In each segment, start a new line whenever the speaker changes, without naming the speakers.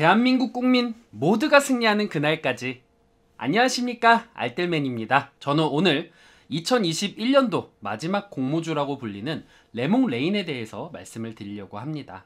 대한민국 국민 모두가 승리하는 그날까지. 안녕하십니까, 알뜰맨입니다. 저는 오늘 2021년도 마지막 공모주라고 불리는 레몽레인에 대해서 말씀을 드리려고 합니다.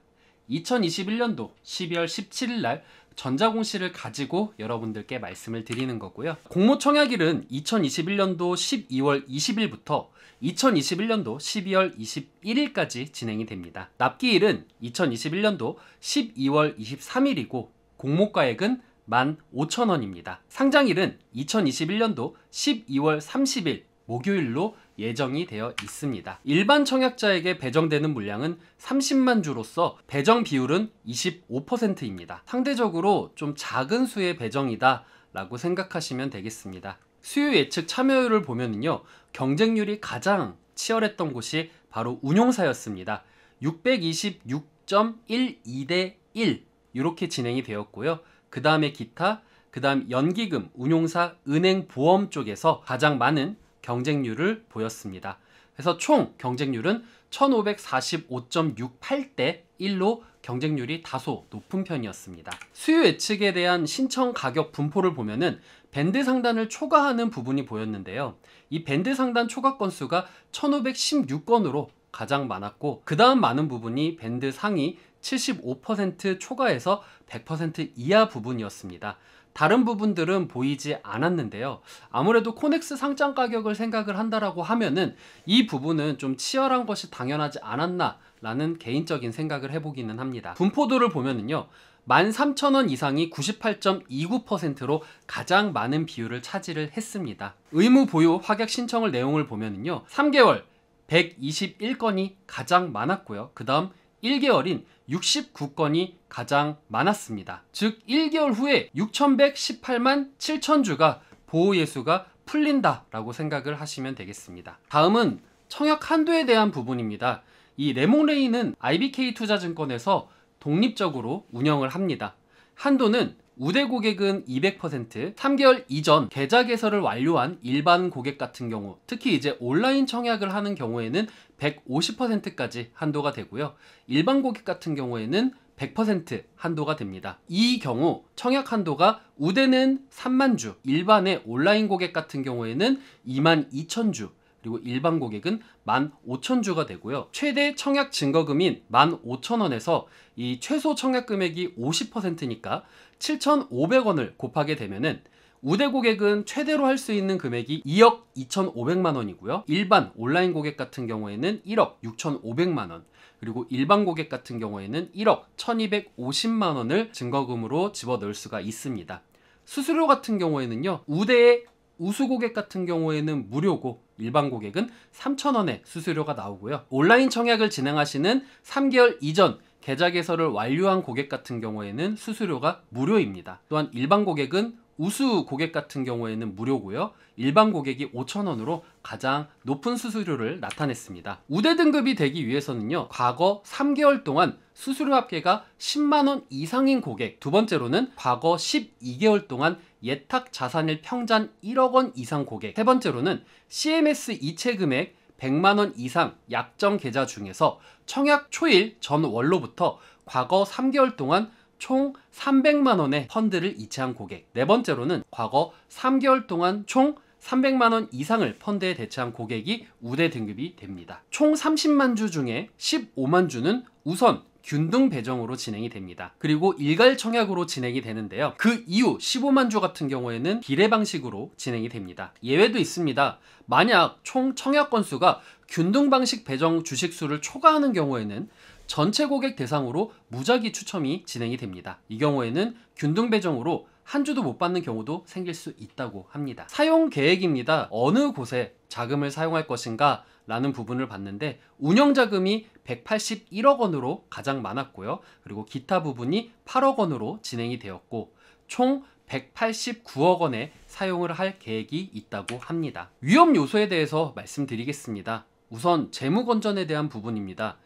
2021년도 12월 17일 날 전자공시를 가지고 여러분들께 말씀을 드리는 거고요. 공모 청약일은 2021년도 12월 20일부터 2021년도 12월 21일까지 진행이 됩니다. 납기일은 2021년도 12월 23일이고 공모가액은 15,000원입니다. 상장일은 2021년도 12월 30일 목요일로 예정이 되어 있습니다. 일반 청약자에게 배정되는 물량은 30만 주로서 배정 비율은 25%입니다. 상대적으로 좀 작은 수의 배정이다 라고 생각하시면 되겠습니다. 수요 예측 참여율을 보면요, 경쟁률이 가장 치열했던 곳이 바로 운용사였습니다. 626.12대 1 이렇게 진행이 되었고요. 그 다음에 기타, 그 다음 연기금, 운용사, 은행, 보험 쪽에서 가장 많은 경쟁률을 보였습니다. 그래서 총 경쟁률은 1545.68대 1로 경쟁률이 다소 높은 편이었습니다. 수요 예측에 대한 신청 가격 분포를 보면은 밴드 상단을 초과하는 부분이 보였는데요. 이 밴드 상단 초과 건수가 1516건으로 가장 많았고, 그 다음 많은 부분이 밴드 상위 75% 초과해서 100% 이하 부분이었습니다. 다른 부분들은 보이지 않았는데요. 아무래도 코넥스 상장 가격을 생각을 한다라고 하면은 이 부분은 좀 치열한 것이 당연하지 않았나 라는 개인적인 생각을 해보기는 합니다. 분포도를 보면은요, 13,000원 이상이 98.29%로 가장 많은 비율을 차지를 했습니다. 의무 보유 확약 신청을 내용을 보면은요, 3개월 121건이 가장 많았고요. 그 다음 1개월인 69건이 가장 많았습니다. 즉 1개월 후에 6118만 7천주가 보호예수가 풀린다 라고 생각을 하시면 되겠습니다. 다음은 청약 한도에 대한 부분입니다. 이 레몽레인은 IBK투자증권에서 독립적으로 운영을 합니다. 한도는 우대 고객은 200%, 3개월 이전 계좌 개설을 완료한 일반 고객 같은 경우, 특히 이제 온라인 청약을 하는 경우에는 150%까지 한도가 되고요. 일반 고객 같은 경우에는 100% 한도가 됩니다. 이 경우 청약 한도가 우대는 3만 주, 일반의 온라인 고객 같은 경우에는 22,000주, 그리고 일반 고객은 15,000주가 되고요. 최대 청약 증거금인 15,000원에서 이 최소 청약 금액이 50%니까 7,500원을 곱하게 되면은 우대 고객은 최대로 할 수 있는 금액이 2억 2,500만 원이고요. 일반 온라인 고객 같은 경우에는 1억 6,500만 원, 그리고 일반 고객 같은 경우에는 1억 1,250만 원을 증거금으로 집어넣을 수가 있습니다. 수수료 같은 경우에는요, 우대의 우수 고객 같은 경우에는 무료고 일반 고객은 3,000원의 수수료가 나오고요. 온라인 청약을 진행하시는 3개월 이전 계좌 개설을 완료한 고객 같은 경우에는 수수료가 무료입니다. 또한 일반 고객은 우수 고객 같은 경우에는 무료고요. 일반 고객이 5,000원으로 가장 높은 수수료를 나타냈습니다. 우대 등급이 되기 위해서는요, 과거 3개월 동안 수수료 합계가 10만원 이상인 고객, 두 번째로는 과거 12개월 동안 예탁 자산일 평잔 1억원 이상 고객, 세 번째로는 CMS 이체 금액 100만원 이상 약정 계좌 중에서 청약 초일 전 월로부터 과거 3개월 동안 총 300만원의 펀드를 이체한 고객, 네 번째로는 과거 3개월 동안 총 300만원 이상을 펀드에 대체한 고객이 우대 등급이 됩니다. 총 30만 주 중에 15만 주는 우선 균등 배정으로 진행이 됩니다. 그리고 일괄 청약으로 진행이 되는데요. 그 이후 15만 주 같은 경우에는 비례 방식으로 진행이 됩니다. 예외도 있습니다. 만약 총 청약 건수가 균등 방식 배정 주식수를 초과하는 경우에는 전체 고객 대상으로 무작위 추첨이 진행이 됩니다. 이 경우에는 균등 배정으로 한 주도 못 받는 경우도 생길 수 있다고 합니다. 사용 계획입니다. 어느 곳에 자금을 사용할 것인가 라는 부분을 봤는데 운영자금이 181억 원으로 가장 많았고요. 그리고 기타 부분이 8억 원으로 진행이 되었고 총 189억 원의 사용을 할 계획이 있다고 합니다. 위험 요소에 대해서 말씀드리겠습니다. 우선 재무 건전에 대한 부분입니다.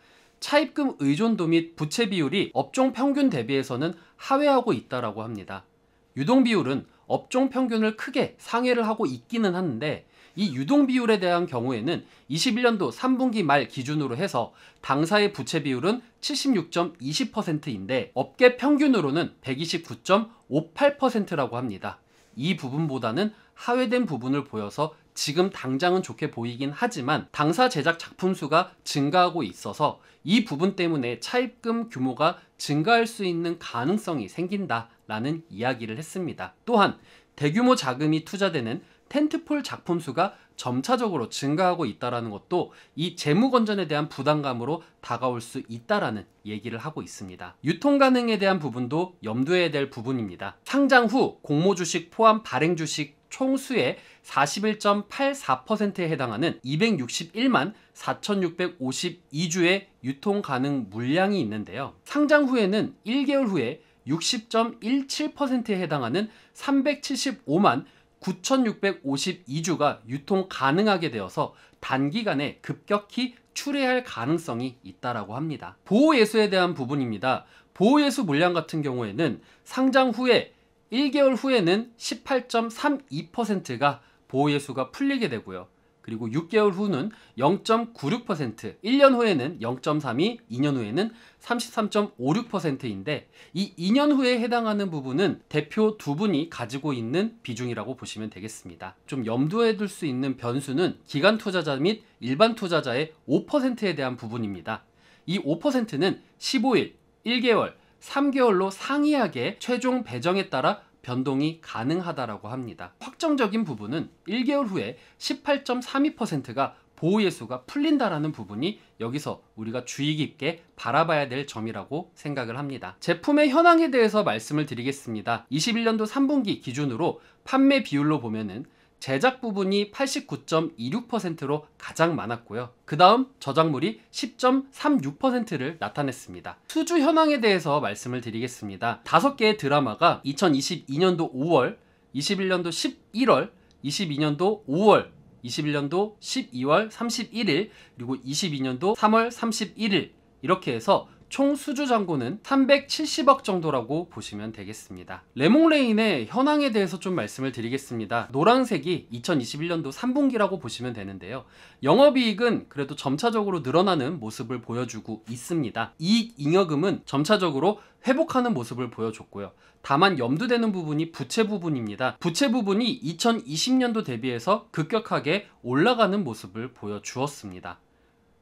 차입금 의존도 및 부채 비율이 업종 평균 대비해서는 하회하고 있다라고 합니다. 유동 비율은 업종 평균을 크게 상회를 하고 있기는 하는데 이 유동 비율에 대한 경우에는 21년도 3분기 말 기준으로 해서 당사의 부채 비율은 76.20%인데 업계 평균으로는 129.58%라고 합니다. 이 부분보다는 하회된 부분을 보여서 지금 당장은 좋게 보이긴 하지만 당사 제작 작품 수가 증가하고 있어서 이 부분 때문에 차입금 규모가 증가할 수 있는 가능성이 생긴다라는 이야기를 했습니다. 또한 대규모 자금이 투자되는 텐트폴 작품 수가 점차적으로 증가하고 있다는 것도 이 재무 건전에 대한 부담감으로 다가올 수 있다라는 얘기를 하고 있습니다. 유통 가능에 대한 부분도 염두해야 될 부분입니다. 상장 후 공모주식 포함 발행주식 총수의 41.84%에 해당하는 261만 4,652주의 유통 가능 물량이 있는데요. 상장 후에는 1개월 후에 60.17%에 해당하는 375만 9,652주가 유통 가능하게 되어서 단기간에 급격히 출회할 가능성이 있다라고 합니다. 보호예수에 대한 부분입니다. 보호예수 물량 같은 경우에는 상장 후에 1개월 후에는 18.32%가 보호예수가 풀리게 되고요. 그리고 6개월 후는 0.96%, 1년 후에는 0.32, 2년 후에는 33.56%인데 이 2년 후에 해당하는 부분은 대표 두 분이 가지고 있는 비중이라고 보시면 되겠습니다. 좀 염두에 둘 수 있는 변수는 기관 투자자 및 일반 투자자의 5%에 대한 부분입니다. 이 5%는 15일, 1개월, 3개월로 상이하게 최종 배정에 따라 변동이 가능하다라고 합니다. 확정적인 부분은 1개월 후에 18.32%가 보호예수가 풀린다라는 부분이 여기서 우리가 주의 깊게 바라봐야 될 점이라고 생각을 합니다. 제품의 현황에 대해서 말씀을 드리겠습니다. 21년도 3분기 기준으로 판매 비율로 보면은 제작 부분이 89.26%로 가장 많았고요. 그 다음 저작물이 10.36%를 나타냈습니다. 수주 현황에 대해서 말씀을 드리겠습니다. 5개의 드라마가 2022년도 5월, 21년도 11월, 22년도 5월, 21년도 12월 31일, 그리고 22년도 3월 31일 이렇게 해서 총 수주 잔고는 370억 정도라고 보시면 되겠습니다. 레몽레인의 현황에 대해서 좀 말씀을 드리겠습니다. 노란색이 2021년도 3분기라고 보시면 되는데요. 영업이익은 그래도 점차적으로 늘어나는 모습을 보여주고 있습니다. 이익 잉여금은 점차적으로 회복하는 모습을 보여줬고요. 다만 염두되는 부분이 부채 부분입니다. 부채 부분이 2020년도 대비해서 급격하게 올라가는 모습을 보여주었습니다.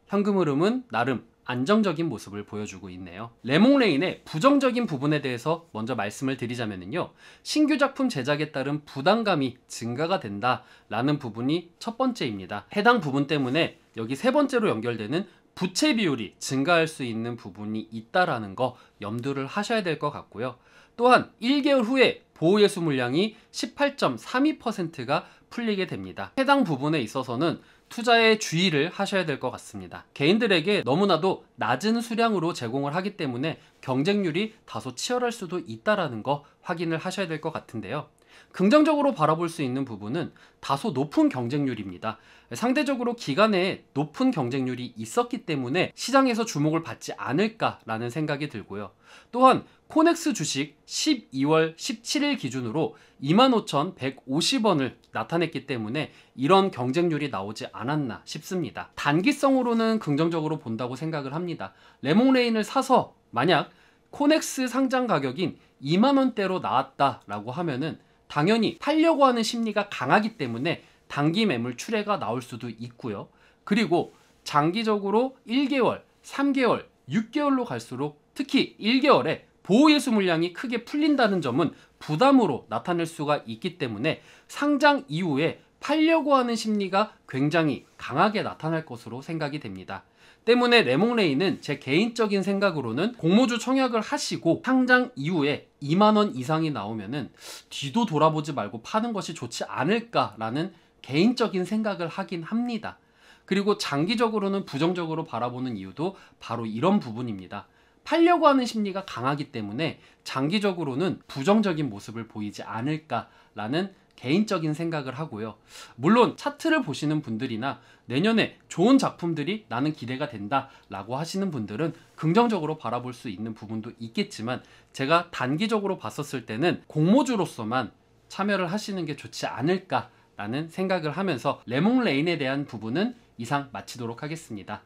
현금 흐름은 나름 안정적인 모습을 보여주고 있네요. 레몽레인의 부정적인 부분에 대해서 먼저 말씀을 드리자면요. 신규 작품 제작에 따른 부담감이 증가가 된다라는 부분이 첫 번째입니다. 해당 부분 때문에 여기 세 번째로 연결되는 부채 비율이 증가할 수 있는 부분이 있다라는 거 염두를 하셔야 될 것 같고요. 또한 1개월 후에 보호예수 물량이 18.32%가 풀리게 됩니다. 해당 부분에 있어서는 투자에 주의를 하셔야 될 것 같습니다. 개인들에게 너무나도 낮은 수량으로 제공을 하기 때문에 경쟁률이 다소 치열할 수도 있다는 거 확인을 하셔야 될 것 같은데요. 긍정적으로 바라볼 수 있는 부분은 다소 높은 경쟁률입니다. 상대적으로 기간에 높은 경쟁률이 있었기 때문에 시장에서 주목을 받지 않을까라는 생각이 들고요. 또한 코넥스 주식 12월 17일 기준으로 25,150원을 나타냈기 때문에 이런 경쟁률이 나오지 않았나 싶습니다. 단기성으로는 긍정적으로 본다고 생각을 합니다. 레몽레인을 사서 만약 코넥스 상장 가격인 2만원대로 나왔다라고 하면은 당연히 팔려고 하는 심리가 강하기 때문에 단기 매물 출회가 나올 수도 있고요. 그리고 장기적으로 1개월, 3개월, 6개월로 갈수록 특히 1개월에 보호예수 물량이 크게 풀린다는 점은 부담으로 나타낼 수가 있기 때문에 상장 이후에 팔려고 하는 심리가 굉장히 강하게 나타날 것으로 생각이 됩니다. 때문에 레몽레인은 제 개인적인 생각으로는 공모주 청약을 하시고 상장 이후에 2만원 이상이 나오면은 뒤도 돌아보지 말고 파는 것이 좋지 않을까라는 개인적인 생각을 하긴 합니다. 그리고 장기적으로는 부정적으로 바라보는 이유도 바로 이런 부분입니다. 팔려고 하는 심리가 강하기 때문에 장기적으로는 부정적인 모습을 보이지 않을까라는 개인적인 생각을 하고요. 물론 차트를 보시는 분들이나 내년에 좋은 작품들이 나는 기대가 된다 라고 하시는 분들은 긍정적으로 바라볼 수 있는 부분도 있겠지만 제가 단기적으로 봤었을 때는 공모주로서만 참여를 하시는 게 좋지 않을까 라는 생각을 하면서 레몽레인에 대한 부분은 이상 마치도록 하겠습니다.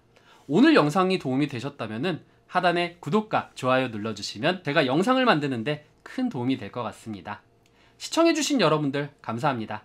오늘 영상이 도움이 되셨다면 하단에 구독과 좋아요 눌러주시면 제가 영상을 만드는데 큰 도움이 될 것 같습니다. 시청해주신 여러분들 감사합니다.